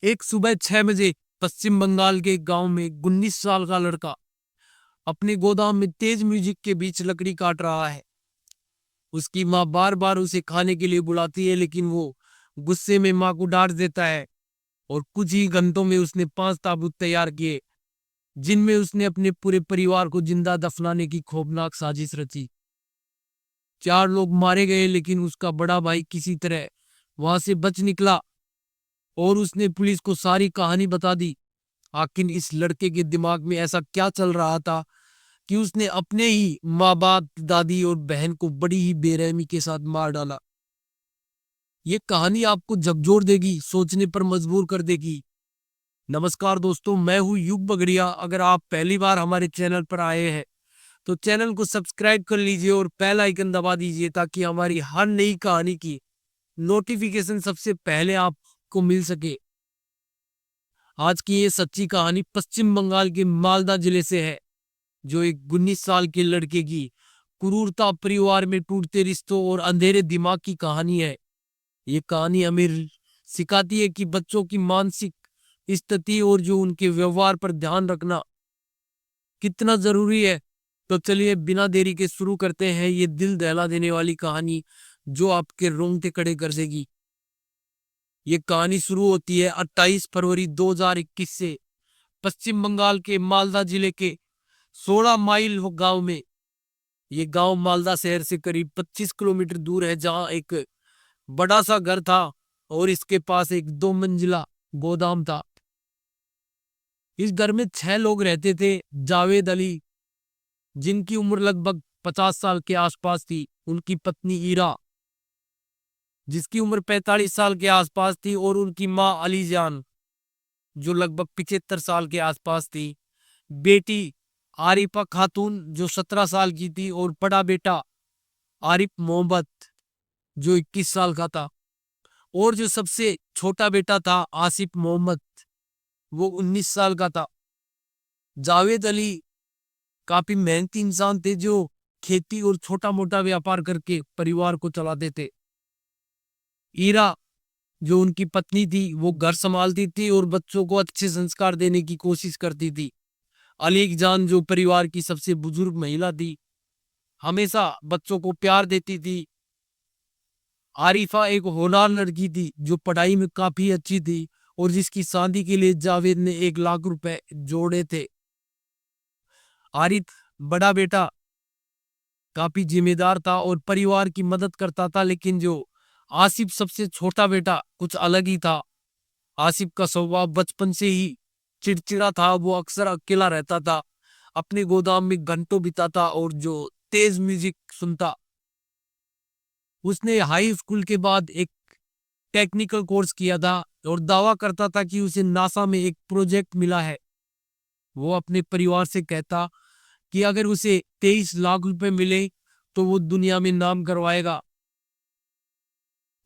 एक सुबह 6 बजे पश्चिम बंगाल के एक गांव में 19 साल का लड़का अपने गोदाम में तेज म्यूजिक के बीच लकड़ी काट रहा है। उसकी माँ बार बार उसे खाने के लिए बुलाती है, लेकिन वो गुस्से में माँ को डांट देता है। और कुछ ही घंटों में उसने 5 ताबूत तैयार किए, जिनमें उसने अपने पूरे परिवार को जिंदा दफनाने की खौफनाक साजिश रची। 4 लोग मारे गए, लेकिन उसका बड़ा भाई किसी तरह वहां से बच निकला और उसने पुलिस को सारी कहानी बता दी। आखिर इस लड़के के दिमाग में ऐसा क्या चल रहा था कि उसने अपने ही माँ बाप, दादी और बहन को बड़ी ही बेरहमी के साथ मार डाला। ये कहानी आपको झकझोर देगी, सोचने पर मजबूर कर देगी। नमस्कार दोस्तों, मैं हूँ युग बगड़िया। अगर आप पहली बार हमारे चैनल पर आए हैं तो चैनल को सब्सक्राइब कर लीजिए और बेल आइकन दबा दीजिए, ताकि हमारी हर नई कहानी की नोटिफिकेशन सबसे पहले आपको मिल सके। आज की ये सच्ची कहानी पश्चिम बंगाल के मालदा जिले से है, जो एक 19 साल के लड़के की क्रूरता, परिवार में टूटते रिश्तों और अंधेरे दिमाग की कहानी है। ये कहानी हमें सिखाती है कि बच्चों की मानसिक स्थिति और जो उनके व्यवहार पर ध्यान रखना कितना जरूरी है। तो चलिए बिना देरी के शुरू करते हैं ये दिल दहला देने वाली कहानी, जो आपके रोंगटे खड़े कर देगी। ये कहानी शुरू होती है 28 फरवरी 2021 से पश्चिम बंगाल के मालदा जिले के 16 माइल गांव में। ये गांव मालदा शहर से करीब 25 किलोमीटर दूर है, जहां एक बड़ा सा घर था और इसके पास एक 2 मंजिला गोदाम था। इस घर में 6 लोग रहते थे। जावेद अली, जिनकी उम्र लगभग 50 साल के आसपास थी, उनकी पत्नी ईरा, जिसकी उम्र 45 साल के आसपास थी, और उनकी माँ अली जान, जो लगभग 75 साल के आसपास थी। बेटी आरिफा खातून, जो 17 साल की थी, और बड़ा बेटा आरिफ मोहम्मद, जो 21 साल का था। और जो सबसे छोटा बेटा था आसिफ मोहम्मद, वो 19 साल का था। जावेद अली काफी मेहनती इंसान थे, जो खेती और छोटा मोटा व्यापार करके परिवार को चलाते थे। ईरा, जो उनकी पत्नी थी, वो घर संभालती थी और बच्चों को अच्छे संस्कार देने की कोशिश करती थी। अली जान, जो परिवार की सबसे बुजुर्ग महिला थी, हमेशा बच्चों को प्यार देती थी। आरिफा एक होनहार लड़की थी, जो पढ़ाई में काफी अच्छी थी और जिसकी शादी के लिए जावेद ने 1 लाख रुपए जोड़े थे। आरिफ, बड़ा बेटा, काफी जिम्मेदार था और परिवार की मदद करता था, लेकिन जो आसिफ सबसे छोटा बेटा, कुछ अलग ही था। आसिफ का स्वभाव बचपन से ही चिड़चिड़ा था। वो अक्सर अकेला रहता था, अपने गोदाम में घंटों बिताता और जो तेज म्यूजिक सुनता। उसने हाई स्कूल के बाद एक टेक्निकल कोर्स किया था और दावा करता था कि उसे नासा में एक प्रोजेक्ट मिला है। वो अपने परिवार से कहता कि अगर उसे 23 लाख रुपए मिले तो वो दुनिया में नाम करवाएगा।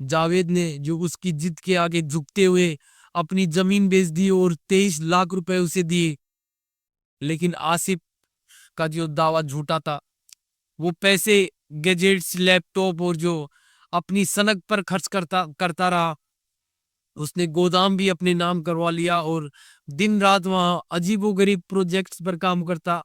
जावेद ने, जो उसकी जिद के आगे झुकते हुए, अपनी जमीन बेच दी और 23 लाख रुपए उसे दिए। लेकिन आसिफ का जो दावा झूठा था। वो पैसे गैजेट्स, लैपटॉप और जो अपनी सनक पर खर्च करता करता रहा। उसने गोदाम भी अपने नाम करवा लिया और दिन रात वहां अजीबोगरीब प्रोजेक्ट्स पर काम करता।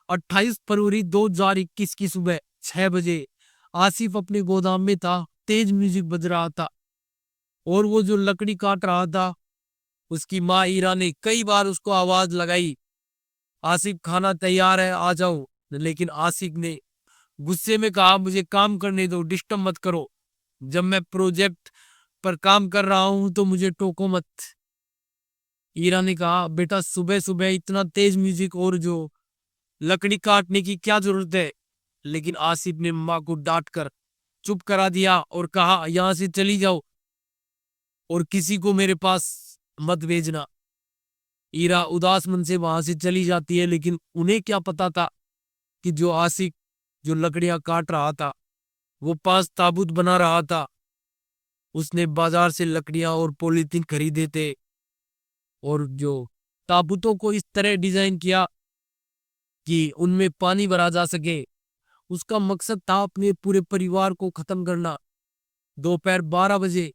28 फरवरी 2021 की सुबह 6 बजे आसिफ अपने गोदाम में था। तेज म्यूजिक बज रहा था और वो जो लकड़ी काट रहा था। उसकी माँ ईरा ने कई बार उसको आवाज लगाई, आसिफ खाना तैयार है, आ जाओ। लेकिन आसिफ ने गुस्से में कहा, मुझे काम करने दो, डिस्टर्ब मत करो। जब मैं प्रोजेक्ट पर काम कर रहा हूं तो मुझे टोको मत। ईरा ने कहा, बेटा सुबह सुबह इतना तेज म्यूजिक और जो लकड़ी काटने की क्या जरूरत है। लेकिन आसिफ ने माँ को डांट कर चुप करा दिया और कहा, यहां से चली जाओ और किसी को मेरे पास मत भेजना। ईरा उदास मन से वहां से चली जाती है, लेकिन उन्हें क्या पता था कि जो आसिफ जो लकड़ियां काट रहा था, वो 5 ताबूत बना रहा था। उसने बाजार से लकड़ियां और पॉलीथीन खरीदे थे और जो ताबूतों को इस तरह डिजाइन किया कि उनमें पानी भरा जा सके। उसका मकसद था अपने पूरे परिवार को खत्म करना। दोपहर 12 बजे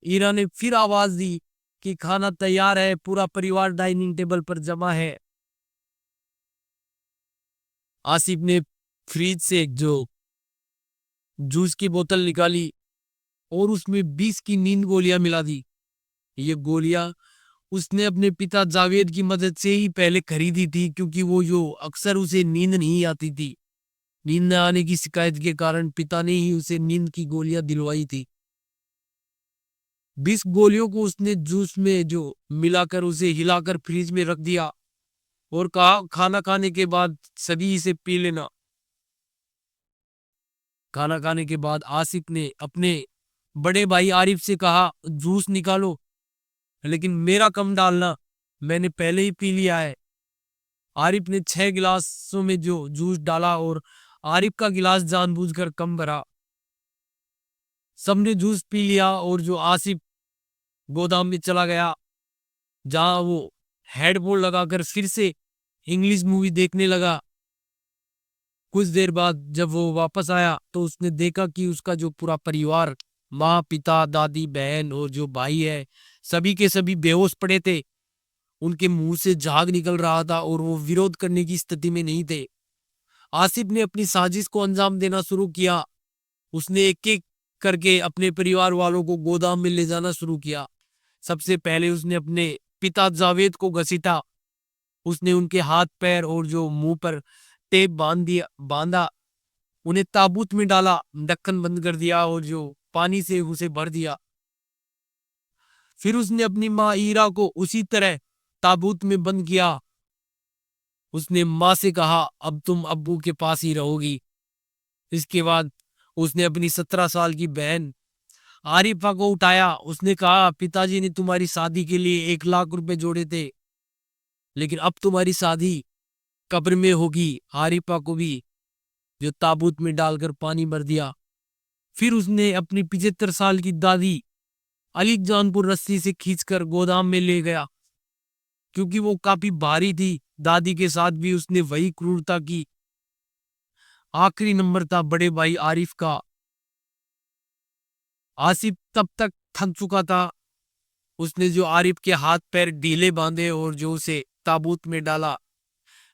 ईरा ने फिर आवाज दी, कि खाना तैयार है, पूरा परिवार डाइनिंग टेबल पर जमा है। आसिफ ने फ्रिज से जो जूस की बोतल निकाली और उसमें 20 की नींद गोलियां मिला दी। ये गोलियां उसने अपने पिता जावेद की मदद से ही पहले खरीदी थी, क्योंकि वो जो अक्सर उसे नींद नहीं आती थी। नींद न आने की शिकायत के कारण पिता ने ही उसे नींद की गोलियां दिलवाई थी। 20 गोलियों को उसने जूस में जो मिलाकर उसे हिलाकर फ्रिज में रख दिया और कहा, खाना खाने के बाद सभी इसे पी लेना। खाना खाने के बाद आसिफ ने अपने बड़े भाई आरिफ से कहा, जूस निकालो, लेकिन मेरा कम डालना, मैंने पहले ही पी लिया है। आरिफ ने 6 गिलासों में जो जूस डाला और आरिफ का गिलास जानबूझकर कम भरा। सबने जूस पी लिया और जो आसिफ गोदाम में चला गया, जहां वो हेडफोन लगाकर फिर से इंग्लिश मूवी देखने लगा। कुछ देर बाद जब वो वापस आया तो उसने देखा कि उसका जो पूरा परिवार, माँ, पिता, दादी, बहन और जो भाई है, सभी के सभी बेहोश पड़े थे। उनके मुंह से झाग निकल रहा था और वो विरोध करने की स्थिति में नहीं थे। आसिफ ने अपनी साजिश को अंजाम देना शुरू किया। उसने एक एक करके अपने परिवार वालों को गोदाम में ले जाना शुरू किया। सबसे पहले उसने अपने पिता जावेद को घसीटा। उसने उनके हाथ पैर और जो मुंह पर टेप बांधा, उन्हें ताबूत में डाला, ढक्कन बंद कर दिया और जो पानी से उसे भर दिया। फिर उसने अपनी माँ ईरा को उसी तरह ताबूत में बंद किया। उसने माँ से कहा, अब तुम अब्बू के पास ही रहोगी। इसके बाद उसने अपनी 17 साल की बहन आरिफा को उठाया। उसने कहा, पिताजी ने तुम्हारी शादी के लिए 1 लाख रुपए जोड़े थे, लेकिन अब तुम्हारी शादी कब्र में होगी। आरिफा को भी जो ताबूत में डालकर पानी भर दिया। फिर उसने अपनी 75 साल की दादी अली जान को रस्सी से खींचकर गोदाम में ले गया, क्योंकि वो काफी भारी थी। दादी के साथ भी उसने वही क्रूरता की। आखिरी नंबर था बड़े भाई आरिफ का। आसिफ तब तक थक चुका था। उसने जो आरिफ के हाथ पैर ढीले बांधे और जो उसे ताबूत में डाला,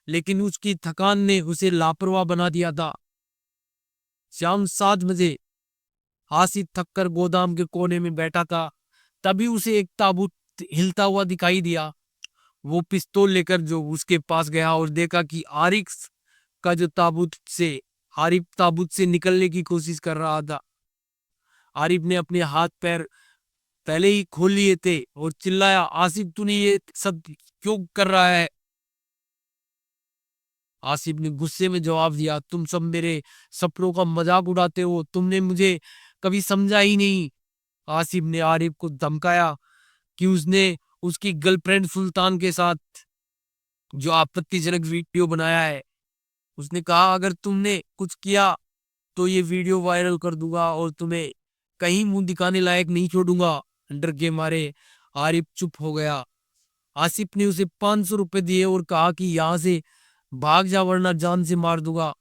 लेकिन उसकी थकान ने उसे लापरवाह बना दिया था। शाम 7 बजे आसिफ थककर गोदाम के कोने में बैठा था। तभी उसे एक ताबूत हिलता हुआ दिखाई दिया। वो पिस्तौल लेकर जो उसके पास गया और देखा कि का जो आरिफ ताबूत से निकलने की कोशिश कर रहा था। आरिफ ने अपने हाथ पैर पहले ही खोल लिए थे और चिल्लाया, आसिफ तूने ये सब क्यों कर रहा है? आसिफ ने गुस्से में जवाब दिया, तुम सब मेरे सपनों का मजाक उड़ाते हो, तुमने मुझे कभी समझा ही नहीं। आसिफ ने आरिफ को धमकाया कि उसने उसकी गर्लफ्रेंड सुल्तान के साथ जो आपत्तिजनक वीडियो बनाया है। उसने कहा, अगर तुमने कुछ किया तो ये वीडियो वायरल कर दूंगा और तुम्हें कहीं मुंह दिखाने लायक नहीं छोड़ूंगा। डर के मारे आरिफ चुप हो गया। आसिफ ने उसे 500 रुपए दिए और कहा कि यहां से भाग जा, वरना जान से मार दूंगा।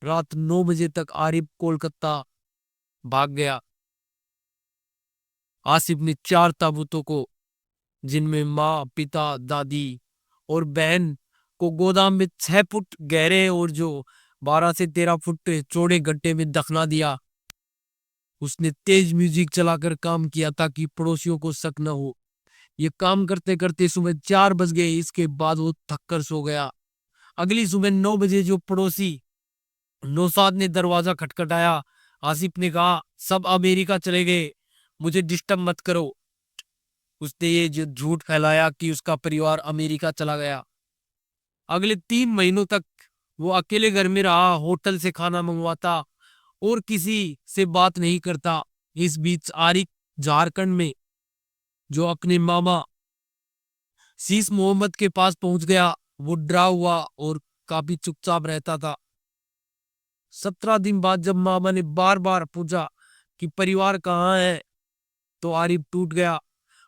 रात 9 बजे तक आरिफ कोलकाता भाग गया। आसिफ ने 4 ताबूतों को, जिनमें माँ, पिता, दादी और बहन को गोदाम में 6 फुट गहरे और जो 12 से 13 फुट चौड़े गड्ढे में दफना दिया। उसने तेज म्यूजिक चलाकर काम किया ताकि पड़ोसियों को शक न हो। ये काम करते करते सुबह 4 बज गए। इसके बाद वो थककर सो गया। अगली सुबह 9 बजे जो पड़ोसी नौसाद ने दरवाजा खटखटाया। आसिफ ने कहा, सब अमेरिका चले गए, मुझे डिस्टर्ब मत करो। उसने ये जो झूठ फैलाया कि उसका परिवार अमेरिका चला गया। अगले 3 महीनों तक वो अकेले घर में रहा, होटल से खाना मंगवाता और किसी से बात नहीं करता। इस बीच आरिफ झारखंड में जो अपने मामा शीश मोहम्मद के पास पहुंच गया। वो डरा हुआ और काफी चुपचाप रहता था। 17 दिन बाद जब मामा ने बार बार पूछा कि परिवार कहाँ है, तो आरिफ टूट गया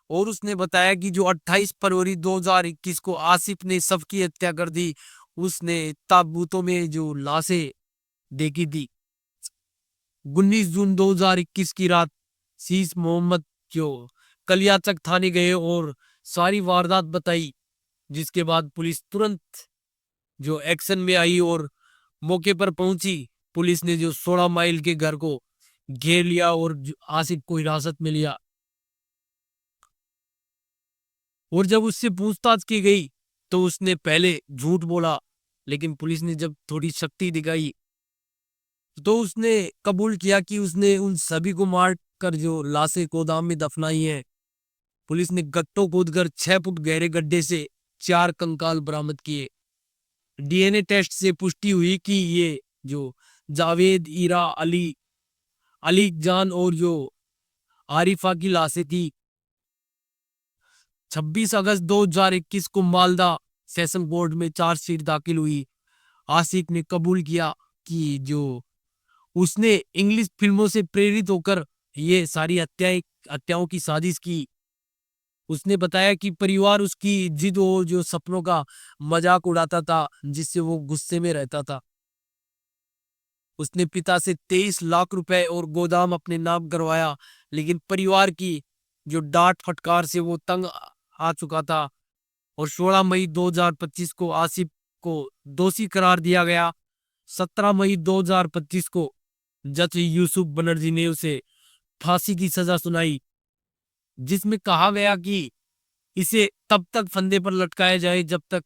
और उसने बताया कि जो 28 फरवरी 2021 को आसिफ ने सबकी हत्या कर दी। उसने ताबूतों में जो लाशें देखी थी। 19 जून 2021 की रात शीश मोहम्मद जो कलियाचक थाने गए और सारी वारदात बताई, जिसके बाद पुलिस तुरंत जो एक्शन में आई और मौके पर पहुंची। पुलिस ने जो 16 माइल के घर को घेर लिया और आसिफ को हिरासत में लिया। और जब उससे पूछताछ की गई तो उसने पहले झूठ बोला, लेकिन पुलिस ने जब थोड़ी शक्ति दिखाई तो उसने कबूल किया कि उसने उन सभी को मार कर जो लाशें गोदाम में दफनाई हैं। पुलिस ने गट्टो खोदकर 6 फुट गहरे गड्ढे से 4 कंकाल बरामद किए। डीएनए टेस्ट से पुष्टि हुई कि ये जो जावेद, ईरा, अली जान और जो आरिफा की लाशें थी। 26 अगस्त 2021 को मालदा सेशन कोर्ट में चार्जशीट दाखिल हुई। आसिफ ने कबूल किया कि जो उसने इंग्लिश फिल्मों से प्रेरित होकर ये सारी हत्याओं की साजिश की। उसने बताया कि परिवार उसकी जिद और जो सपनों का मजाक उड़ाता था, जिससे वो गुस्से में रहता था। उसने पिता से 23 लाख रुपए और गोदाम अपने नाम करवाया, लेकिन परिवार की जो डांट फटकार से वो तंग आ चुका था और 16 मई 2025 को आसिफ को दोषी करार दिया गया। 17 मई 2025 को जज यूसुफ बनर्जी ने उसे फांसी की सजा सुनाई, जिसमें कहा गया कि इसे तब तक फंदे पर लटकाया जाए जब तक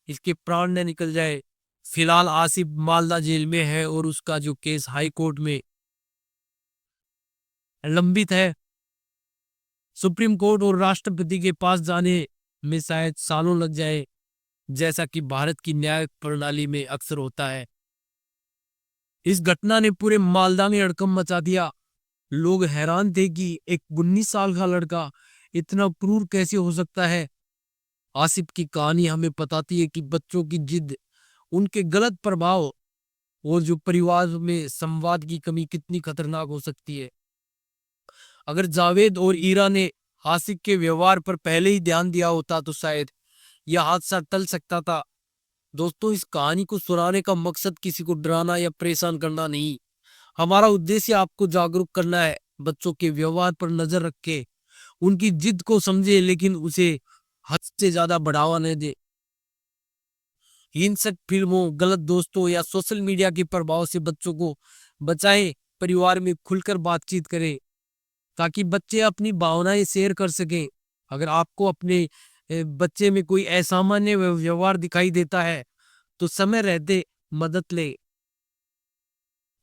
इसके प्राण न निकल जाए। फिलहाल आसिफ मालदा जेल में है और उसका जो केस हाई कोर्ट में लंबित है। सुप्रीम कोर्ट और राष्ट्रपति के पास जाने में शायद सालों लग जाए, जैसा कि भारत की न्याय प्रणाली में अक्सर होता है। इस घटना ने पूरे मालदा में हड़कंप मचा दिया। लोग हैरान थे कि एक 19 साल का लड़का इतना क्रूर कैसे हो सकता है। आसिफ की कहानी हमें बताती है कि बच्चों की जिद, उनके गलत प्रभाव और जो परिवार में संवाद की कमी कितनी खतरनाक हो सकती है। अगर जावेद और ईरा ने आसिफ के व्यवहार पर पहले ही ध्यान दिया होता तो शायद यह हादसा टल सकता था। दोस्तों, इस कहानी को सुनाने का मकसद किसी को डराना या परेशान करना नहीं। हमारा उद्देश्य आपको जागरूक करना है। बच्चों के व्यवहार पर नजर रखे, उनकी जिद को समझे, लेकिन उसे हद से ज्यादा बढ़ावा न दे। हिंसक फिल्मों, गलत दोस्तों या सोशल मीडिया के प्रभाव से बच्चों को बचाएं। परिवार में खुलकर बातचीत करें ताकि बच्चे अपनी भावनाएं शेयर कर सकें। अगर आपको अपने बच्चे में कोई असामान्य व्यवहार दिखाई देता है तो समय रहते मदद ले।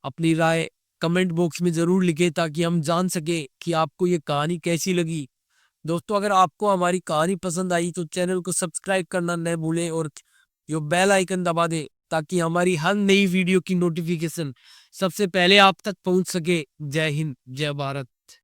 अपनी राय कमेंट बॉक्स में जरूर लिखें ताकि हम जान सके कि आपको ये कहानी कैसी लगी। दोस्तों, अगर आपको हमारी कहानी पसंद आई तो चैनल को सब्सक्राइब करना न भूलें और जो बेल आइकन दबा दें ताकि हमारी हर नई वीडियो की नोटिफिकेशन सबसे पहले आप तक पहुंच सके। जय हिंद, जय भारत।